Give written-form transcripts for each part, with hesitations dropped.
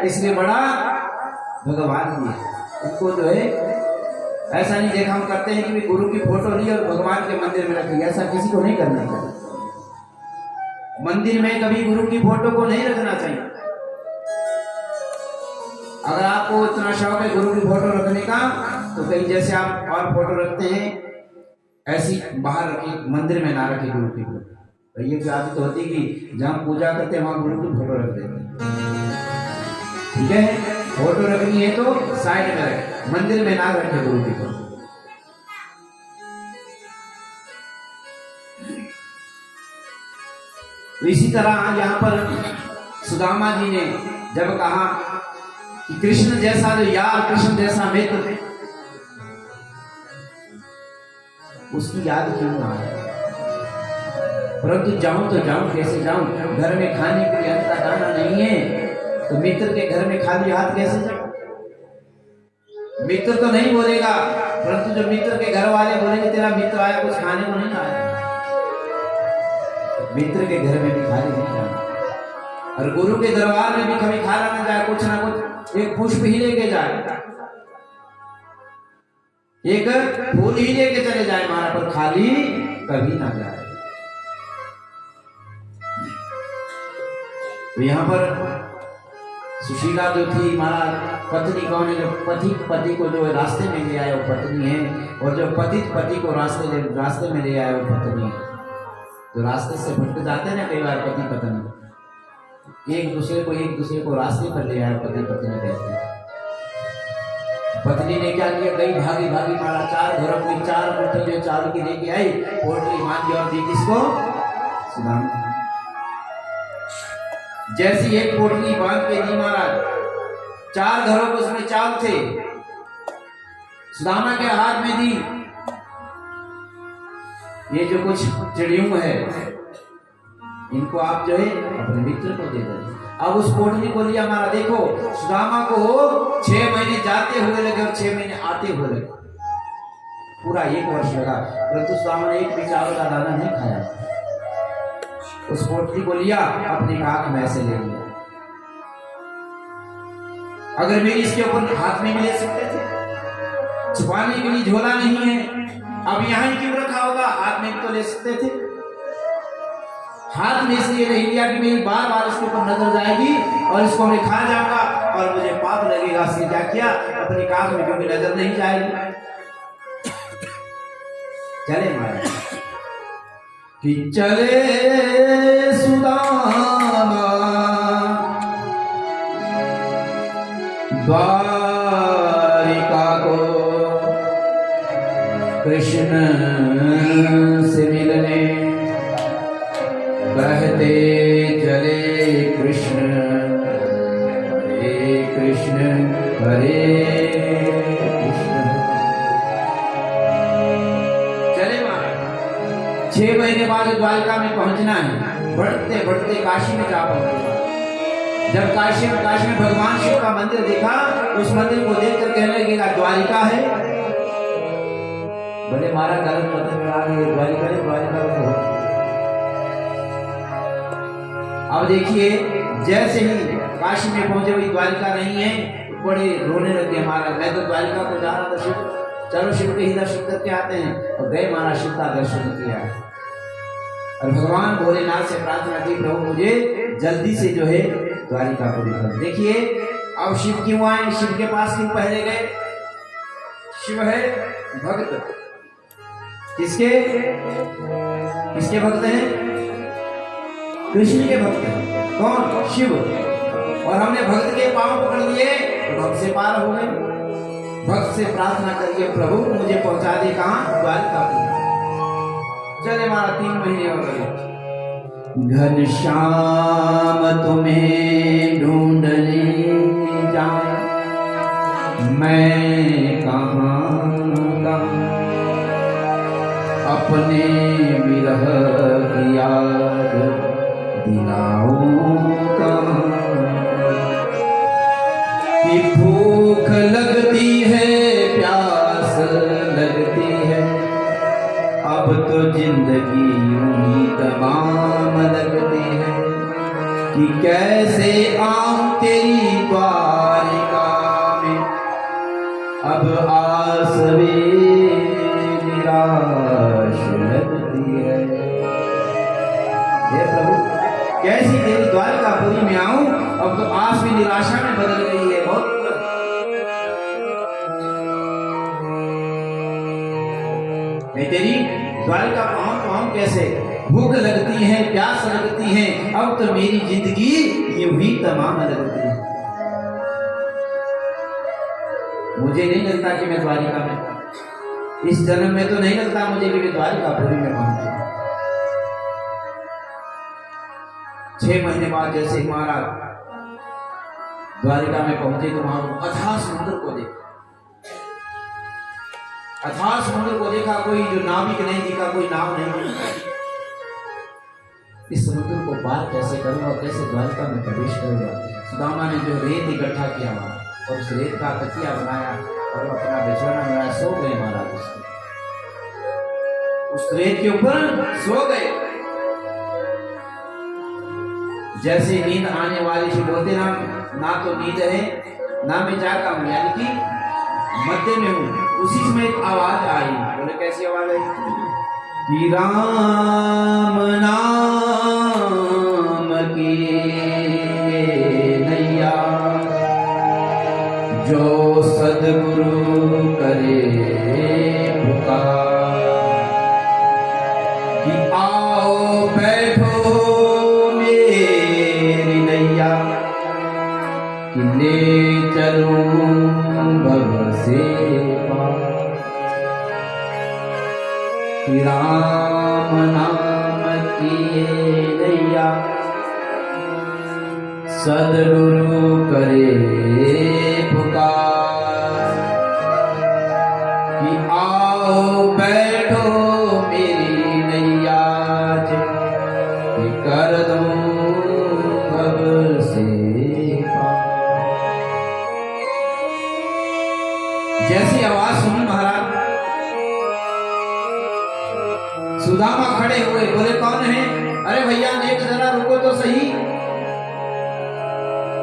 इसलिए बड़ा भगवान भी है। उनको जो है ऐसा नहीं देखा हम करते हैं कि गुरु की फोटो ली और भगवान के मंदिर में रखी, ऐसा किसी को नहीं करना चाहिए। मंदिर में कभी गुरु की फोटो को नहीं रखना चाहिए। अगर आपको इतना शौक है गुरु की फोटो रखने का तो कहीं जैसे आप और फोटो रखते हैं ऐसी बाहर रखिए, मंदिर में ना रखिए गुरु की फोटो। तो ये भी आदत होती है कि जहां पूजा करते हैं वहां गुरु की फोटो रख देते हैं, ठीक है। फोटो रखनी है तो साइड में रखें, मंदिर में ना रखें गुरु की फोटो। इसी तरह यहाँ पर सुदामा जी ने जब कहा कि कृष्ण जैसा जो यार, कृष्ण जैसा मित्र, उसकी याद क्यों ना आए। परंतु जाऊं तो जाऊं, कैसे जाऊं, घर में खाने के लिए अंता दाना नहीं है तो मित्र के घर में खाली हाथ कैसे जाऊं। मित्र तो नहीं बोलेगा, परंतु जो मित्र के घर वाले बोलेंगे तेरा मित्र आया कुछ खाने को नहीं आया, मित्र के घर में भी खाली नहीं जाना। और गुरु के दरबार में भी कभी खाना ना जाए, कुछ ना कुछ एक पुष्प ही लेके जाए, एक फूल ही लेके चले जाए मारा, पर खाली कभी ना जाए। तो यहाँ पर सुशीला जो थी मारा पत्नी कौन है, जो पति को जो रास्ते में ले आया वो पत्नी है, और जो पति को रास्ते में ले आया वो पत्नी है। तो रास्ते से भटक जाते हैं ना कई बार पति पत्नी, एक दूसरे को रास्ते पर ले आया पति पत्नी कहते हैं। पत्नी ने क्या किया, गई भागी मारा 4 घरों की 4 पोटली जो चावल की लेके आई, पोटली मांगी और दी किसको, सुदामा। जैसी एक पोटली बांध के दी महाराज, 4 घरों को उसमें चावल थे, सुदामा के हाथ में दी। ये जो कुछ चिड़ियों है इनको आप जो है अपने मित्र को दे दें। अब उस पोटली को लिया हमारा, देखो सुदामा को 6 महीने जाते हुए लगे और 6 महीने आते हुए लगे, पूरा 1 वर्ष लगा, परंतु सुदामा ने एक भी चावल का दाना नहीं खाया। उस पोटली को लिया अपने हाथ में ऐसे ले लिया। अगर मेरी इसके ऊपर हाथ में भी ले सकते थे, छुपाने के लिए झोला नहीं है, अब यहां ही क्यों रखा होगा, हाथ में तो ले सकते थे। हाथ में इसलिए नहीं लिया कि मेरी बार बार इसके ऊपर नजर जाएगी और इसको मैं खा जाऊंगा और मुझे पाप लगेगा। इसलिए क्या किया, अपने कान में क्योंकि नजर नहीं जाएगी। चले महाराज कि चले सुदामा द्वारिका को कृष्ण से मिलने, कहते चले कृष्ण हरे कृष्ण हरे कृष्ण। चले महाराज 6 महीने बाद द्वारिका में पहुंचना है, बढ़ते बढ़ते काशी में जा पहुंचे। जब काशी में भगवान शिव का मंदिर देखा, उस मंदिर को देखकर कहने लगेगा द्वारिका है। बड़े मारा गलत पता में आ गए, द्वारिका को। अब देखिए जैसे ही काशी में पहुंचे वही द्वारिका नहीं है, बड़े रोने लगे महाराज, मैं तो द्वारिका को जा रहा था शिव, चलो शिव के ही दर्शन करके आते हैं। और गए महाराज, शिव का दर्शन किया और भगवान भोलेनाथ से प्रार्थना की, प्रभु मुझे जल्दी से जो है द्वारिका को दिखा। देखिए अब शिव क्यों आए, शिव के पास क्यों पहले गए। शिव है भक्त, किसके भक्त हैं, कृष्ण के भक्त हैं। कौन, शिव। और हमने भक्त के पांव पकड़ लिए तो भक्त से पार हो गए। भक्त से प्रार्थना करिए, प्रभु मुझे पहुंचा दे कहां, द्वारिका को। चले हमारा 3 महीने हो गए। घनश्याम तुम्हें ढूंढने जाए, मैं कहां अपने विरह की याद दिलाऊं कहां। कि भूख लगती है, प्यास लगती है, अब तो जिंदगी यूं तमाम लगती है। कि कैसे आऊं तेरी द्वारिका में अब आस भी निराश लगती है। हे प्रभु, कैसी तेरी द्वारकापुरी में आऊं, अब तो आस भी निराशा में बदल गई है। बहुत तेरी द्वारका पहुंच कैसे, भूख लगती है, प्यास लगती है, अब तो मेरी जिंदगी यूं ही तमाम लगती है। मुझे नहीं लगता कि मैं द्वारिका में, इस जन्म में तो नहीं लगता मुझे कि मैं द्वारिकापुरी में पहुंचूं। 6 महीने बाद जैसे महाराज द्वारिका में पहुंचे तो वहां अथाह समुद्र को देखा। अथाह समुद्र को देखा, कोई जो नाविक नहीं दिखा, कोई नाव नहीं दिखा। इस समुद्र को पार कैसे करूंगा, कैसे द्वारिका में प्रवेश करूंगा। सुदामा ने जो रेत इकट्ठा किया वहां और उस रेत का तकिया बनाया और अपना बिछौना बनाया, सो गए महाराज। उस रेत के ऊपर सो गए। जैसे नींद आने वाली थी, बोलते ना तो नींद है ना मैं जागा हूं, यानी कि मध्य में हूं। उसी समय एक आवाज आई। बोले कैसी आवाज आई? कि राम नाम की नैया जो सद्गुरु करे पुकार, कि आओ बैठो मेरी नैया, कि ले चलूं भव से पार। कि राम नाम की नैया सद्गुरु करे पुकार, कि आओ बैठो मेरी नैया, कि कर दूं भव से पार। जैसी आवाज सुनी महाराज, सुदामा खड़े हुए, बोले कौन है? अरे भैया देख जरा, रुको तो सही।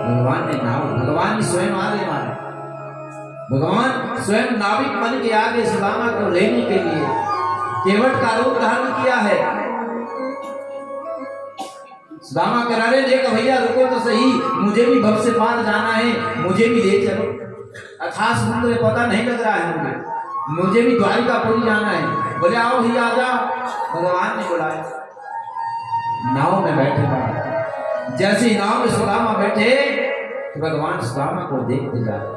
भगवान ने भगवान ही स्वयं आगे मारा। भगवान स्वयं नाविक बन के आगे सुदामा को लेने के लिए केवट का रूप धारण किया है। सुदामा कह रहे, देख भैया रुको तो सही, मुझे भी भव से पार जाना है, मुझे भी ले चलो। अथाह समुद्र पता नहीं लग रहा है मुझे भी द्वारिकापुरी जाना है। बोले आओ ही आ जाओ। भगवान ने बुलाया, नाव में बैठे। जैसे ही नाव में सुदामा बैठे तो भगवान सुदामा को देखते जा रहे।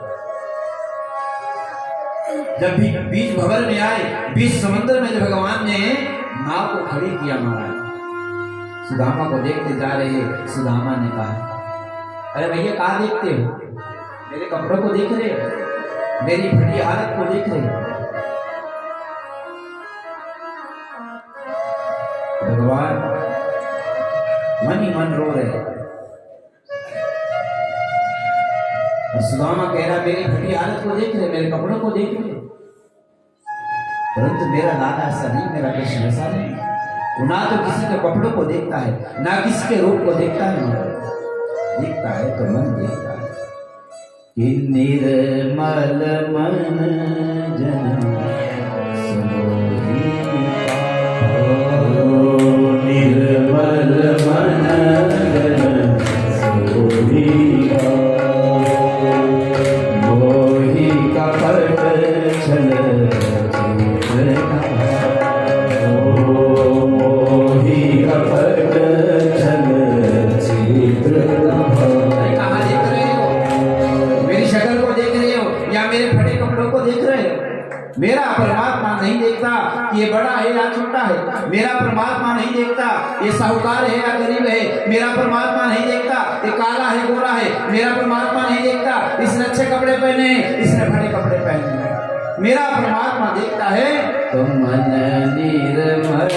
जब भी बीच भंवर में आए, बीच समुद्र में जब भगवान ने नाव को खड़ी किया महाराज, सुदामा को देखते जा रहे। सुदामा ने कहा, अरे भैया कहाँ देखते हो? मेरे कपड़ों को देख रहे हो? मेरी फटी हालत को देख रहे हो? भगवान मन ही मन रो रहे। सुदामा कह रहा, मेरी फटी हालत को देख रहे, मेरे कपड़ों को देख रहे, परंतु मेरा दादा ऐसा नहीं, मेरा कृष्ण ऐसा नहीं। ना तो किसी के कपड़ों को देखता है, ना किसी के रूप को देखता है। देखता है तो मन देखता है। कि निर्मल मन जन निर्मल मन जन सोही, मोही कपट छल मोही कपट छल चित्र। कहाँ देख रहे हो? मेरी शक्ल को देख रहे हो या मेरे फटे कपड़ों को देख रहे हो? मेरा परमात्मा नहीं देखता कि ये बड़ा है या छोटा है। मेरा परमात्मा नहीं देखता ये साहूकार है या गरीब है। मेरा परमात्मा नहीं देखता ये काला है गोरा है। मेरा परमात्मा नहीं देखता इसने अच्छे कपड़े पहने हैं, इसने बड़े कपड़े पहने हैं। मेरा परमात्मा देखता है तो मन निर्मल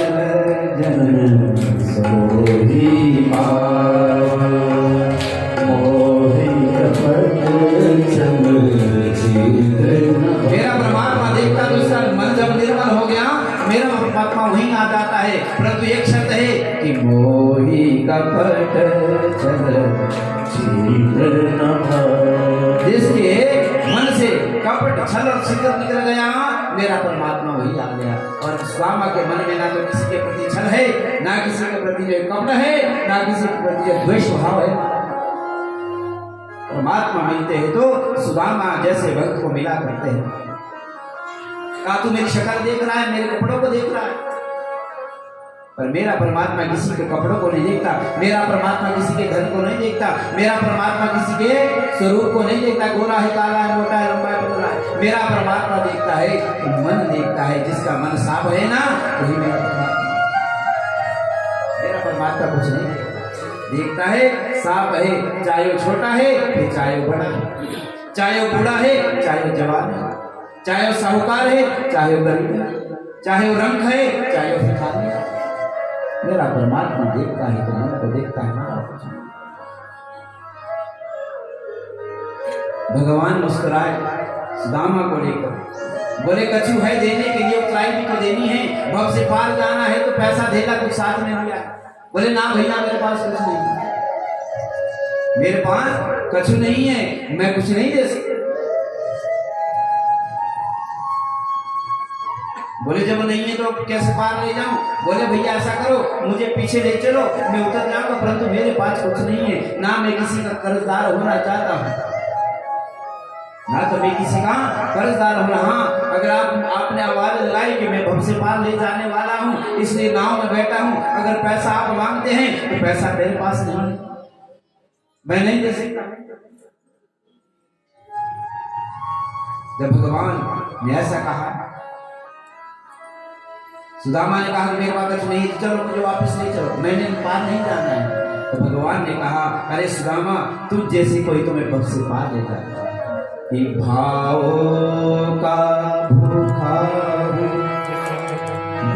जन सोही मेरा परमात्मा देखता तो इसका मन जब निर्मल हो गया, मेरा परमात्मा वहीं आ जाता है। परंतु एक शब्द है कि मोही कपट छल छिद्र न छल और छिद्र निकल गया, मेरा परमात्मा वही आ गया। और सुदामा के मन में ना तो किसी के प्रति छल है, ना किसी के प्रति जो कपट है, ना किसी के प्रति जो द्वेष भाव है। परमात्मा मिलते हैं तो सुदामा जैसे भक्त को मिला करते हैं। कहा तू मेरी शक्ल देख रहा है, मेरे कपड़ों को देख रहा है, पर मेरा परमात्मा किसी के कपड़ों को नहीं देखता, मेरा परमात्मा किसी के धन को नहीं देखता, मेरा परमात्मा किसी के स्वरूप को नहीं देखता, गोरा है, काला है, मोटा है, लंबा है, पतला है। मेरा परमात्मा देखता है, मन देखता है। जिसका मन साफ है ना वही मेरा परमात्मा कुछ नहीं देखता है, साफ है, चाहे वो छोटा है फिर चाहे वो बड़ा है, चाहे वो बूढ़ा है चाहे वो जवान है, चाहे वो साहूकार है चाहे वो गरीब है, चाहे वो रंग है चाहे वो भिखारी है। मेरा परमात्मा देखता है तो मन को देखता है। भगवान मुस्कुराए सुदामा को लेकर, बोले कछु है देने के लिए, उतराई भी तो देनी है, भव से पार जाना है तो पैसा देना कुछ साथ में लिया। बोले ना भैया मेरे पास कुछ नहीं, मेरे पास कछु नहीं है, मैं कुछ नहीं दे सकता। बोले जब नहीं है तो कैसे पार ले जाऊं? बोले भैया ऐसा करो, मुझे पीछे ले चलो, मैं उतर जाऊंगा, परंतु मेरे पास कुछ नहीं है, ना मैं किसी का कर्जदार होना चाहता हूं, ना तो मैं किसी का कर्जदार हूं। हाँ, अगर आपने आवाज लगाई कि मैं भव से पार ले जाने वाला हूं, इसलिए नाव में बैठा हूं, अगर पैसा आप मांगते हैं तो पैसा मेरे पास नहीं है, मैं नहीं दे सकता। जब भगवान ने ऐसा कहा, सुदामा ने कहा कि मेरे पास कुछ नहीं, चलो मुझे वापस ले चलो, मैंने पार नहीं जाना है। तो भगवान ने कहा अरे सुदामा तुझ जैसे कोई तुम्हें भव से पार ले जाता है। कि भाव का भूखा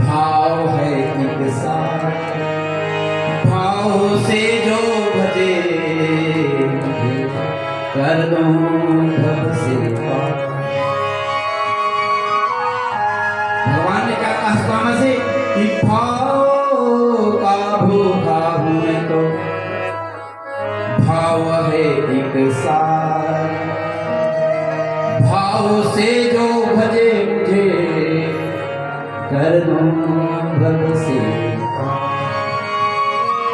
भाव है एक साथ, भाव से जो भजे कर दूं भव से पार। भगवान ने क्या कहा सुदामा से कि भाव का भूखा हूं मैं तो, भाव है एक साथ, भाव से जो भजे मुझे कर दूं भव से पार।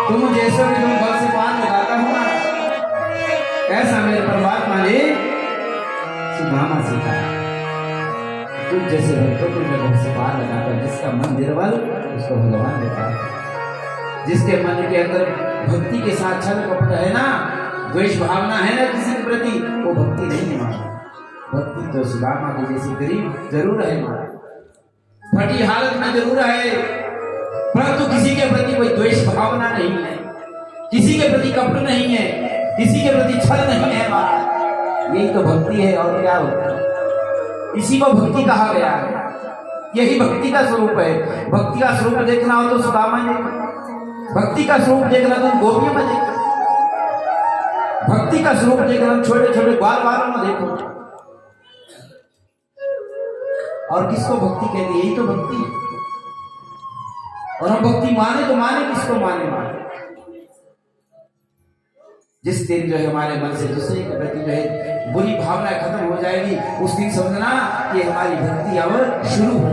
तुम जैसे भी तुम भव से पार लगाता हो ना, ऐसा मेरे परमात्मा ने सुदामा से कहा तुझ जैसे भक्तों को मैं भव से पार लगाता। जिसका मन निर्बल उसको भगवान देता है, जिसके मन के अंदर भक्ति के साथ छल कपट है ना, द्वेष भावना है ना किसी के प्रति, वो भक्ति नहीं है। भक्ति तो सुदामा की जैसी गरीब जरूर है, फटी हालत में जरूर है, परंतु किसी के प्रति कोई द्वेष भावना नहीं है, किसी के प्रति कपट नहीं है, किसी के प्रति छल नहीं है। यही तो भक्ति है, और क्या होता है? इसी को भक्ति कहा गया है, यही भक्ति का स्वरूप है। भक्ति का स्वरूप देखना हो तो सुदामा ने, भक्ति का स्वरूप देखना तो गोपियों में देखो, भक्ति का स्वरूप देखना छोटे छोटे ग्वाल बालों में देखो। और किसको भक्ति कहती है? यही तो भक्ति है। और हम भक्ति माने तो माने, किसको माने? जिस दिन जो है हमारे मन से दूसरे के प्रति जो है बुरी भावना खत्म हो जाएगी, उस दिन समझना कि हमारी भक्ति अब शुरू हो।